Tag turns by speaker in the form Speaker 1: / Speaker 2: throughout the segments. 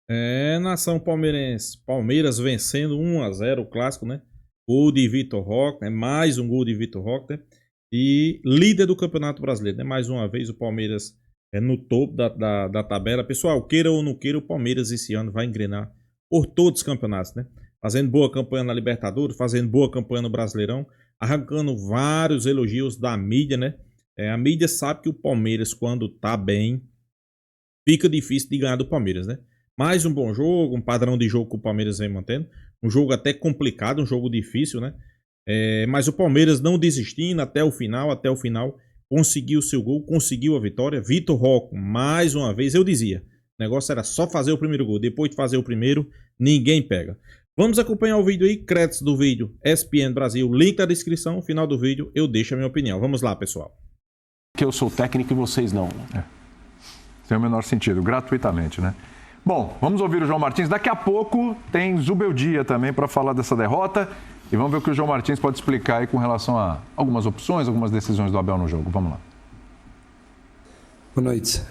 Speaker 1: É, nação palmeirense. Palmeiras vencendo 1-0 o clássico, né? Gol de Vitor Roque, né? Mais um gol de Vitor Roque, né? E líder do Campeonato Brasileiro, né? Mais uma vez o Palmeiras é no topo da tabela. Pessoal, queira ou não queira, o Palmeiras esse ano vai engrenar por todos os campeonatos, né? Fazendo boa campanha na Libertadores, fazendo boa campanha no Brasileirão, arrancando vários elogios da mídia, né? A mídia sabe que o Palmeiras, quando tá bem, fica difícil de ganhar do Palmeiras, né? Mais um bom jogo, um padrão de jogo que o Palmeiras vem mantendo. Um jogo até complicado, um jogo difícil, né? Mas o Palmeiras não desistindo até o final, conseguiu o seu gol, conseguiu a vitória. Vitor Roque, mais uma vez, eu dizia, o negócio era só fazer o primeiro gol. Depois de fazer o primeiro, ninguém pega. Vamos acompanhar o vídeo aí, créditos do vídeo ESPN Brasil, link na descrição, no final do vídeo eu deixo a minha opinião. Vamos lá, pessoal.
Speaker 2: Que eu sou técnico e vocês não.
Speaker 3: Tem o menor sentido, gratuitamente, né? Bom, vamos ouvir o João Martins. Daqui a pouco tem Zubeldia também para falar dessa derrota. E vamos ver o que o João Martins pode explicar aí com relação a algumas opções, algumas decisões do Abel no jogo. Vamos lá.
Speaker 4: Boa noite.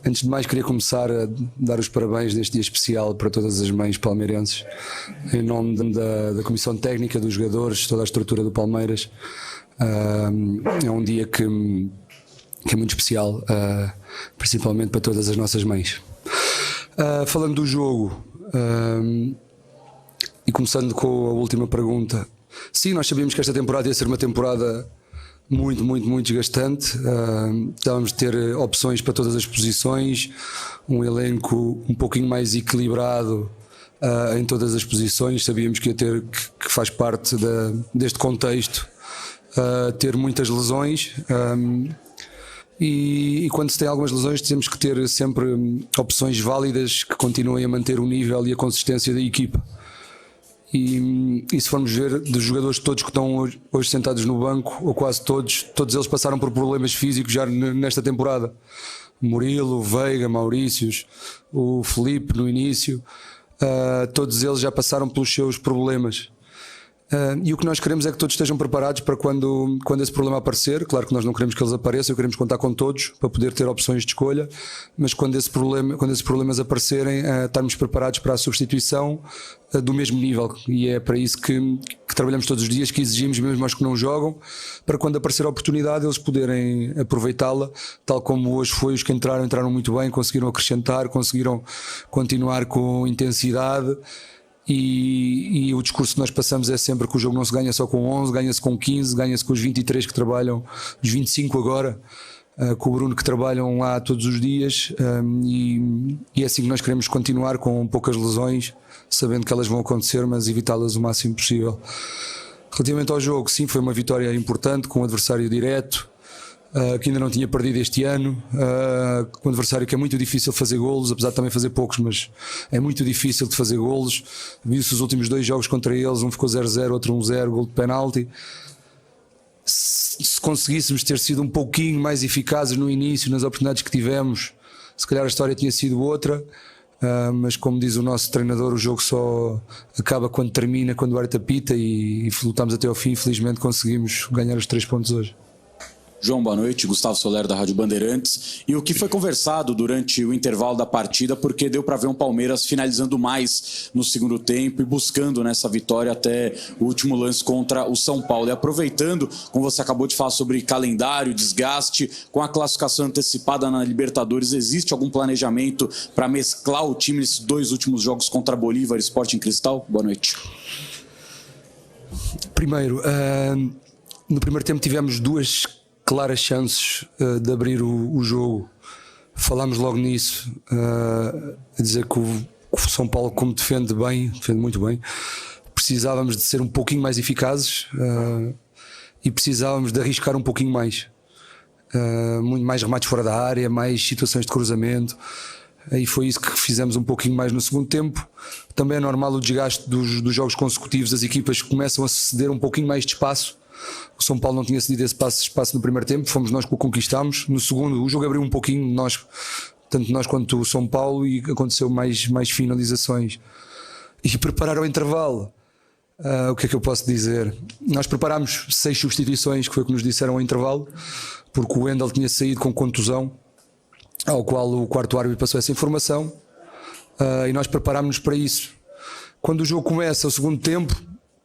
Speaker 4: Antes de mais, queria começar a dar os parabéns neste dia especial para todas as mães palmeirenses. Em nome da Comissão Técnica, dos jogadores, toda a estrutura do Palmeiras. É um dia que é muito especial, principalmente para todas as nossas mães. Falando do jogo, e começando com a última pergunta, sim, nós sabíamos que esta temporada ia ser uma temporada muito desgastante. Estávamos a ter opções para todas as posições, um elenco um pouquinho mais equilibrado em todas as posições. Sabíamos que ia ter, que faz parte deste contexto, ter muitas lesões. E quando se tem algumas lesões, temos que ter sempre opções válidas que continuem a manter o nível e a consistência da equipa. E se formos ver, dos jogadores todos que estão hoje sentados no banco, ou quase todos eles passaram por problemas físicos já nesta temporada. Murilo, Veiga, Maurícios, o Felipe no início, todos eles já passaram pelos seus problemas. E o que nós queremos é que todos estejam preparados para quando esse problema aparecer. Claro que nós não queremos que eles apareçam, queremos contar com todos para poder ter opções de escolha, mas quando esses problemas aparecerem, estarmos preparados para a substituição do mesmo nível. E é para isso que trabalhamos todos os dias, que exigimos mesmo aos que não jogam, para quando aparecer a oportunidade eles poderem aproveitá-la, tal como hoje foi. Os que entraram muito bem, conseguiram acrescentar, conseguiram continuar com intensidade. E o discurso que nós passamos é sempre que o jogo não se ganha só com 11, ganha-se com 15, ganha-se com os 23 que trabalham, os 25 agora, com o Bruno, que trabalham lá todos os dias, e é assim que nós queremos continuar, com poucas lesões, sabendo que elas vão acontecer, mas evitá-las o máximo possível. Relativamente ao jogo, sim, foi uma vitória importante, com um adversário direto, que ainda não tinha perdido este ano, com um adversário que é muito difícil de fazer golos, apesar de também fazer poucos, mas é muito difícil de fazer golos. Viu-se os últimos dois jogos contra eles, um ficou 0-0, outro 1-0, gol de penalti. Se conseguíssemos ter sido um pouquinho mais eficazes no início, nas oportunidades que tivemos, se calhar a história tinha sido outra. Mas como diz o nosso treinador, o jogo só acaba quando termina, quando o árbitro apita, e lutamos até ao fim. Infelizmente conseguimos ganhar os 3 pontos hoje.
Speaker 5: João, boa noite. Gustavo Soler, da Rádio Bandeirantes. E o que foi conversado durante o intervalo da partida, porque deu para ver um Palmeiras finalizando mais no segundo tempo e buscando nessa vitória até o último lance contra o São Paulo. E aproveitando, como você acabou de falar sobre calendário, desgaste, com a classificação antecipada na Libertadores, existe algum planejamento para mesclar o time nesses 2 últimos jogos contra Bolívar e Sporting Cristal? Boa noite.
Speaker 4: Primeiro, no primeiro tempo tivemos 2 claras chances de abrir o jogo. Falámos logo nisso, a dizer que o São Paulo, como defende muito bem, precisávamos de ser um pouquinho mais eficazes, e precisávamos de arriscar um pouquinho mais, muito mais remates fora da área, mais situações de cruzamento, e foi isso que fizemos um pouquinho mais no segundo tempo. Também é normal o desgaste dos jogos consecutivos, as equipas começam a ceder um pouquinho mais de espaço. O São Paulo não tinha cedido esse espaço no primeiro tempo, fomos nós que o conquistámos. No segundo, o jogo abriu um pouquinho, tanto nós quanto o São Paulo, e aconteceu mais finalizações. E preparar o intervalo, o que é que eu posso dizer? Nós preparámos 6 substituições, que foi o que nos disseram ao intervalo, porque o Wendel tinha saído com contusão, ao qual o quarto árbitro passou essa informação. e nós preparámos-nos para isso. Quando o jogo começa, o segundo tempo,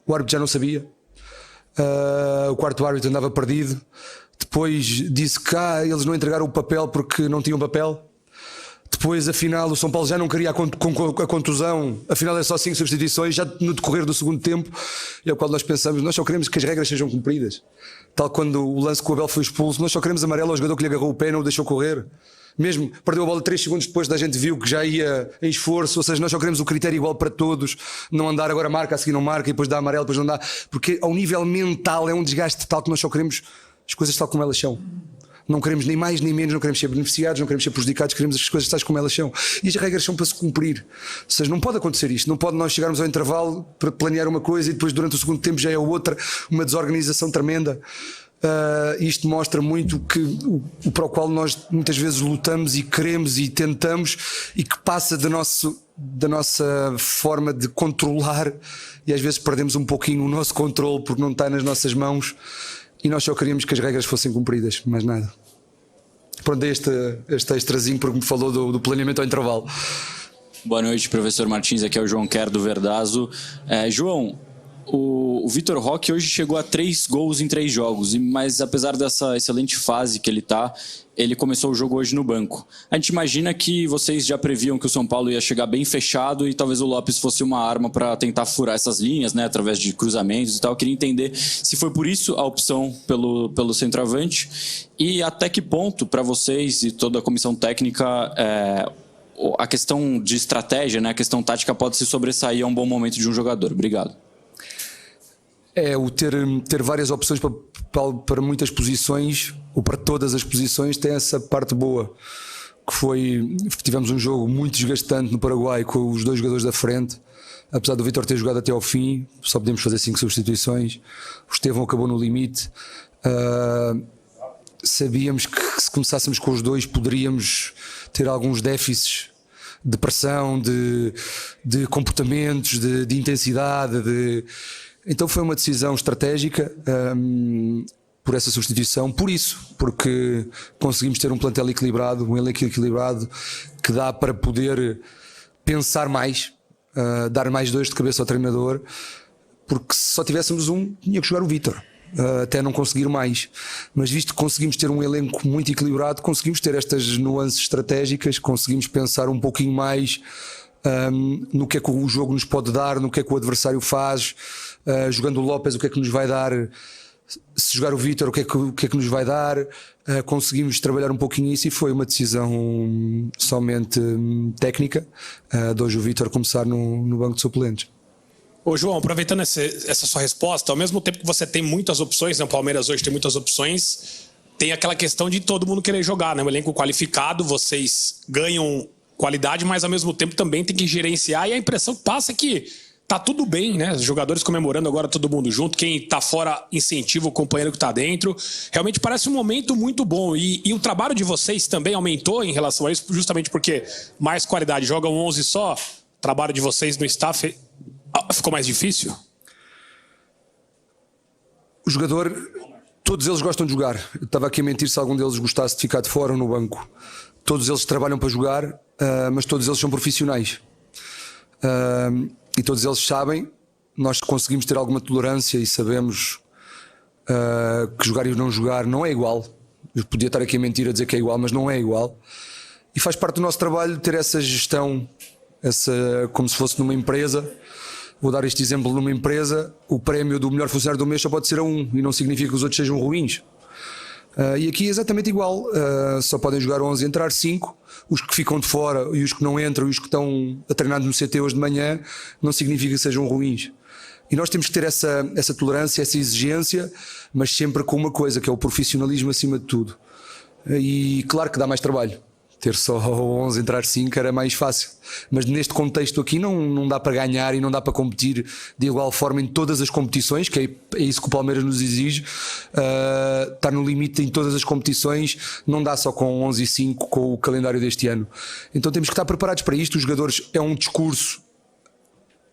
Speaker 4: o árbitro já não sabia, o quarto árbitro andava perdido, depois disse que eles não entregaram o papel porque não tinham papel. Depois, afinal, o São Paulo já não queria a contusão, afinal é só 5 substituições, já no decorrer do segundo tempo, é o qual nós pensamos, nós só queremos que as regras sejam cumpridas. Tal quando o lance que o Abel foi expulso, nós só queremos amarelo ao jogador que lhe agarrou o pé e não o deixou correr. Mesmo perdeu a bola 3 segundos depois da gente viu que já ia em esforço, ou seja, nós só queremos o critério igual para todos, não andar agora marca, a seguir não marca e depois dá amarelo, depois não dá, porque ao nível mental é um desgaste tal que nós só queremos as coisas tal como elas são. Não queremos nem mais nem menos, não queremos ser beneficiados, não queremos ser prejudicados, queremos as coisas tais como elas são. E as regras são para se cumprir. Ou seja, não pode acontecer isto, não pode nós chegarmos ao intervalo para planear uma coisa e depois durante o segundo tempo já é outra, uma desorganização tremenda. Isto mostra muito que o para o qual nós muitas vezes lutamos e queremos e tentamos e que passa da nossa forma de controlar e às vezes perdemos um pouquinho o nosso controle porque não está nas nossas mãos. E nós só queríamos que as regras fossem cumpridas, mais nada. Pronto, dei este extrazinho porque me falou do planeamento ao intervalo.
Speaker 5: Boa noite, professor Martins, aqui é o João Quer do Verdazo. João, o Vitor Roque hoje chegou a 3 gols em 3 jogos, mas apesar dessa excelente fase que ele está, ele começou o jogo hoje no banco. A gente imagina que vocês já previam que o São Paulo ia chegar bem fechado e talvez o Lopes fosse uma arma para tentar furar essas linhas, né, através de cruzamentos e tal. Eu queria entender se foi por isso a opção pelo centroavante e até que ponto para vocês e toda a comissão técnica a questão de estratégia, né, a questão tática pode se sobressair a um bom momento de um jogador. Obrigado.
Speaker 4: O ter várias opções para muitas posições, ou para todas as posições, tem essa parte boa. Que tivemos um jogo muito desgastante no Paraguai com os 2 jogadores da frente. Apesar do Vitor ter jogado até ao fim, só podemos fazer 5 substituições. O Estevão acabou no limite. Sabíamos que se começássemos com os 2 poderíamos ter alguns déficits de pressão, de comportamentos, de intensidade, Então foi uma decisão estratégica por essa substituição, porque conseguimos ter um plantel equilibrado, um elenco equilibrado que dá para poder pensar mais, dar mais dores de cabeça ao treinador, porque se só tivéssemos um, tinha que jogar o Vítor, até não conseguir mais. Mas visto que conseguimos ter um elenco muito equilibrado, conseguimos ter estas nuances estratégicas, conseguimos pensar um pouquinho mais no que é que o jogo nos pode dar, no que é que o adversário faz, jogando o Lopes o que é que nos vai dar, se jogar o Vítor o que é que nos vai dar. Conseguimos trabalhar um pouquinho isso e foi uma decisão somente técnica de hoje o Vítor começar no banco de suplentes.
Speaker 6: Ô João, aproveitando essa sua resposta, ao mesmo tempo que você tem muitas opções, né? O Palmeiras hoje tem muitas opções, tem aquela questão de todo mundo querer jogar, né? Um elenco qualificado, vocês ganham qualidade, mas ao mesmo tempo também tem que gerenciar, e a impressão que passa é que tá tudo bem, né? Os jogadores comemorando agora, todo mundo junto, quem tá fora incentiva o companheiro que tá dentro. Realmente parece um momento muito bom, e o trabalho de vocês também aumentou em relação a isso, justamente porque mais qualidade, jogam 11 só, o trabalho de vocês no staff ficou mais difícil?
Speaker 4: O jogador, todos eles gostam de jogar. Eu estava aqui a mentir se algum deles gostasse de ficar de fora ou no banco. Todos eles trabalham para jogar, mas todos eles são profissionais. E todos eles sabem, nós conseguimos ter alguma tolerância e sabemos que jogar e não jogar não é igual. Eu podia estar aqui a mentir a dizer que é igual, mas não é igual. E faz parte do nosso trabalho ter essa gestão, como se fosse numa empresa. Vou dar este exemplo: numa empresa, o prémio do melhor funcionário do mês só pode ser a um, e não significa que os outros sejam ruins. E aqui é exatamente igual, só podem jogar 11 e entrar 5. Os que ficam de fora e os que não entram e os que estão a treinar no CT hoje de manhã não significa que sejam ruins. E nós temos que ter essa tolerância, essa exigência, mas sempre com uma coisa, que é o profissionalismo acima de tudo. E claro que dá mais trabalho. Ter só 11, entrar 5 era mais fácil. Mas neste contexto aqui não dá para ganhar e não dá para competir de igual forma em todas as competições, que é isso que o Palmeiras nos exige. Estar no limite em todas as competições, não dá só com 11 e 5 com o calendário deste ano. Então temos que estar preparados para isto. Os jogadores, é um discurso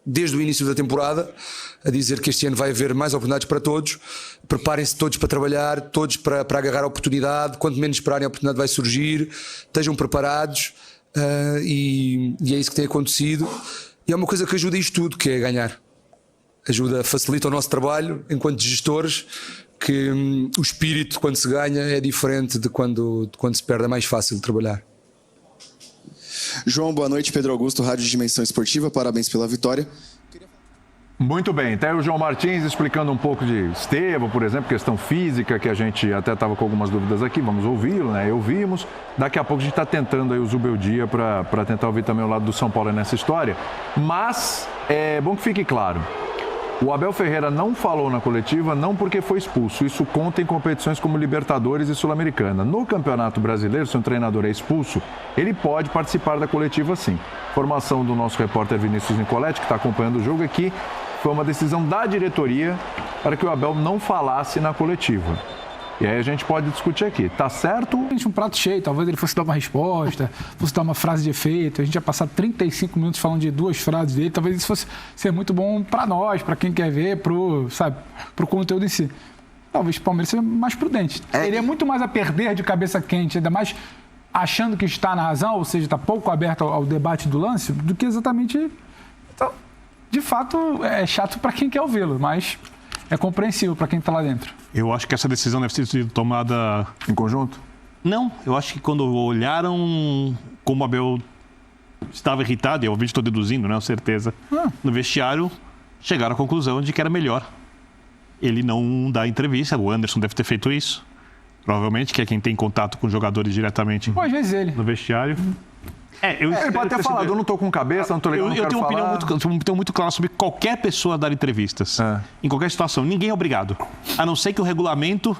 Speaker 4: desde o início da temporada a dizer que este ano vai haver mais oportunidades para todos. Preparem-se todos para trabalhar, todos para agarrar a oportunidade. Quanto menos esperarem, a oportunidade vai surgir. Estejam preparados. e é isso que tem acontecido. E é uma coisa que ajuda isto tudo, que é ganhar. Ajuda, facilita o nosso trabalho enquanto gestores, que o espírito quando se ganha é diferente de quando se perde, é mais fácil de trabalhar.
Speaker 7: João, boa noite. Pedro Augusto, Rádio Dimensão Esportiva. Parabéns pela vitória.
Speaker 3: Muito bem, até o João Martins explicando um pouco de Estevão, por exemplo, questão física, que a gente até estava com algumas dúvidas aqui, vamos ouvi-lo, né? Ouvimos. Daqui a pouco a gente está tentando aí o Zubeldia para tentar ouvir também o lado do São Paulo nessa história. Mas é bom que fique claro, o Abel Ferreira não falou na coletiva, não porque foi expulso. Isso conta em competições como Libertadores e Sul-Americana. No Campeonato Brasileiro, se um treinador é expulso, ele pode participar da coletiva sim. Formação do nosso repórter Vinícius Nicoletti, que está acompanhando o jogo aqui, foi uma decisão da diretoria para que o Abel não falasse na coletiva. E aí a gente pode discutir aqui. Tá certo?
Speaker 8: Um prato cheio, talvez ele fosse dar uma resposta, fosse dar uma frase de efeito. A gente ia passar 35 minutos falando de 2 frases dele. Talvez isso fosse ser muito bom para nós, para quem quer ver, pro conteúdo em si. Talvez o Palmeiras seja mais prudente. Teria muito mais a perder de cabeça quente, ainda mais achando que está na razão, ou seja, está pouco aberto ao debate do lance, do que exatamente... Então, de fato, é chato para quem quer ouvi-lo, mas é compreensível para quem está lá dentro.
Speaker 9: Eu acho que essa decisão deve ter sido tomada...
Speaker 3: Em conjunto?
Speaker 9: Não, eu acho que quando olharam como o Abel estava irritado, e eu estou deduzindo, não é certeza, no vestiário, chegaram à conclusão de que era melhor ele não dar entrevista. O Anderson deve ter feito isso, provavelmente, que é quem tem contato com os jogadores diretamente
Speaker 8: às vezes ele.
Speaker 9: No vestiário.
Speaker 3: Ele pode ter falado, eu não estou com cabeça, não estou legal,
Speaker 9: eu tenho uma opinião muito clara sobre qualquer pessoa dar entrevistas. Em qualquer situação, ninguém é obrigado. A não ser que o regulamento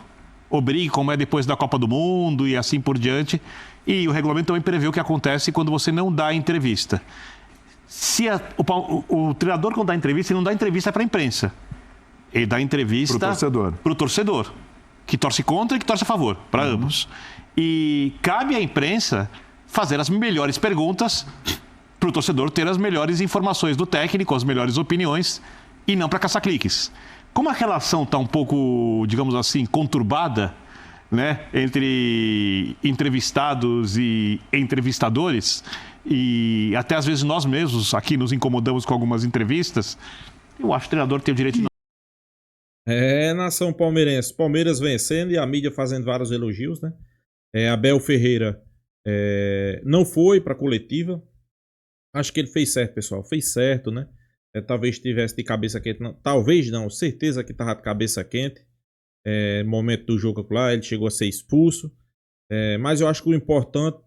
Speaker 9: obrigue, como é depois da Copa do Mundo e assim por diante. E o regulamento também prevê o que acontece quando você não dá entrevista. Se o treinador, quando dá entrevista, ele não dá entrevista para a imprensa. Ele dá entrevista para o torcedor, que torce contra e que torce a favor, para ambos. E cabe à imprensa fazer as melhores perguntas para o torcedor ter as melhores informações do técnico, as melhores opiniões, e não para caçar cliques. Como a relação está um pouco, digamos assim, conturbada, né, entre entrevistados e entrevistadores, e até às vezes nós mesmos aqui nos incomodamos com algumas entrevistas, eu acho que o treinador tem o direito de não.
Speaker 1: Nação palmeirense. Palmeiras vencendo e a mídia fazendo vários elogios, né? Abel Ferreira não foi para a coletiva. Acho que ele fez certo, pessoal. Fez certo, né? Talvez tivesse de cabeça quente. Não. Talvez não. Certeza que estava de cabeça quente. Momento do jogo lá, ele chegou a ser expulso. Mas eu acho que o importante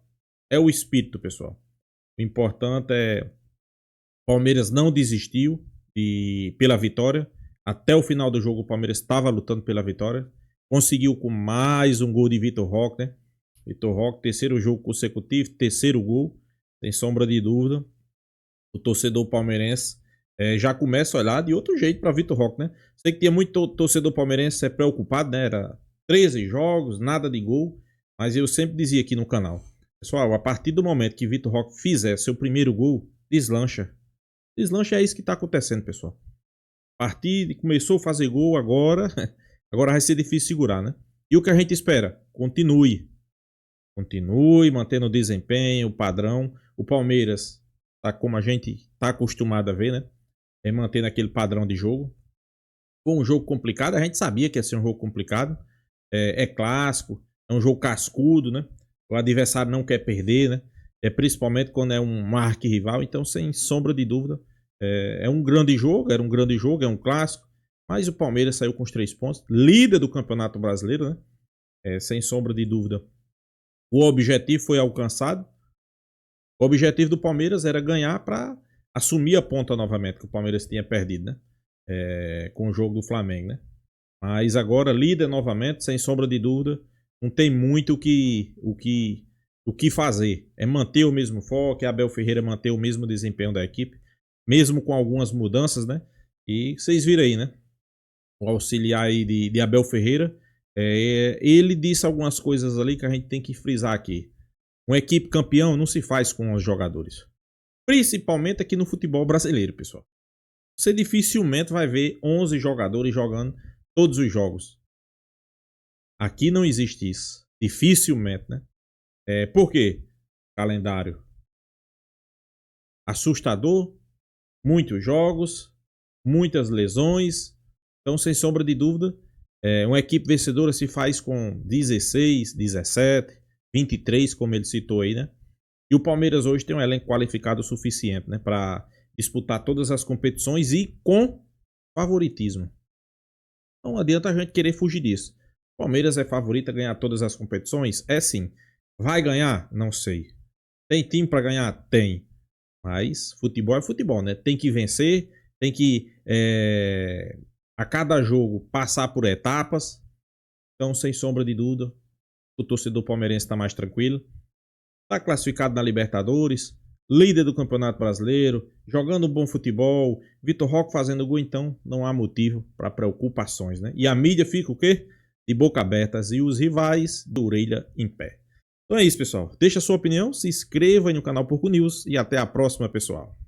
Speaker 1: é o espírito, pessoal. O importante é Palmeiras não desistiu pela vitória. Até o final do jogo o Palmeiras estava lutando pela vitória. Conseguiu com mais um gol de Vitor Roque, né? Vitor Roque, terceiro jogo consecutivo, terceiro gol, sem sombra de dúvida. O torcedor palmeirense já começa a olhar de outro jeito para Vitor Roque, né? Sei que tinha muito torcedor palmeirense preocupado, né? Era 13 jogos, nada de gol. Mas eu sempre dizia aqui no canal, pessoal, a partir do momento que Vitor Roque fizer seu primeiro gol, deslancha. Deslancha, é isso que está acontecendo, pessoal. A partir de começou a fazer gol agora vai ser difícil segurar, né? E o que a gente espera? Continue mantendo o desempenho, o padrão. O Palmeiras tá como a gente tá acostumado a ver, né? Mantendo aquele padrão de jogo. Foi um jogo complicado, a gente sabia que ia ser um jogo complicado. É clássico, é um jogo cascudo, né? O adversário não quer perder, né? Principalmente quando é um arquirrival. Então, sem sombra de dúvida, era um grande jogo, é um clássico. Mas o Palmeiras saiu com os 3 pontos, líder do Campeonato Brasileiro, né? Sem sombra de dúvida. O objetivo foi alcançado. O objetivo do Palmeiras era ganhar para assumir a ponta novamente, que o Palmeiras tinha perdido, né? Com o jogo do Flamengo, né? Mas agora, líder novamente, sem sombra de dúvida, não tem muito o que fazer. É manter o mesmo foco, Abel Ferreira manter o mesmo desempenho da equipe, mesmo com algumas mudanças, né? E vocês viram aí, né? O auxiliar aí de Abel Ferreira, ele disse algumas coisas ali que a gente tem que frisar aqui. Uma equipe campeão não se faz com os jogadores. Principalmente aqui no futebol brasileiro, pessoal. Você dificilmente vai ver 11 jogadores jogando todos os jogos. Aqui não existe isso. Dificilmente, né? Por quê? Calendário. assustador, muitos jogos, muitas lesões. Então, sem sombra de dúvida, uma equipe vencedora se faz com 16, 17, 23, como ele citou aí, né? E o Palmeiras hoje tem um elenco qualificado o suficiente, né, para disputar todas as competições e com favoritismo. Não adianta a gente querer fugir disso. O Palmeiras é favorito a ganhar todas as competições? É sim. Vai ganhar? Não sei. Tem time para ganhar? Tem. Mas futebol é futebol, né? Tem que vencer, tem que a cada jogo passar por etapas. Então, sem sombra de dúvida, o torcedor palmeirense está mais tranquilo. Está classificado na Libertadores, líder do Campeonato Brasileiro, jogando um bom futebol, Vitor Roque fazendo gol, então não há motivo para preocupações, né? E a mídia fica o quê? De boca aberta e os rivais de orelha em pé. Então é isso, pessoal. Deixa a sua opinião, se inscreva aí no canal Porco News e até a próxima, pessoal.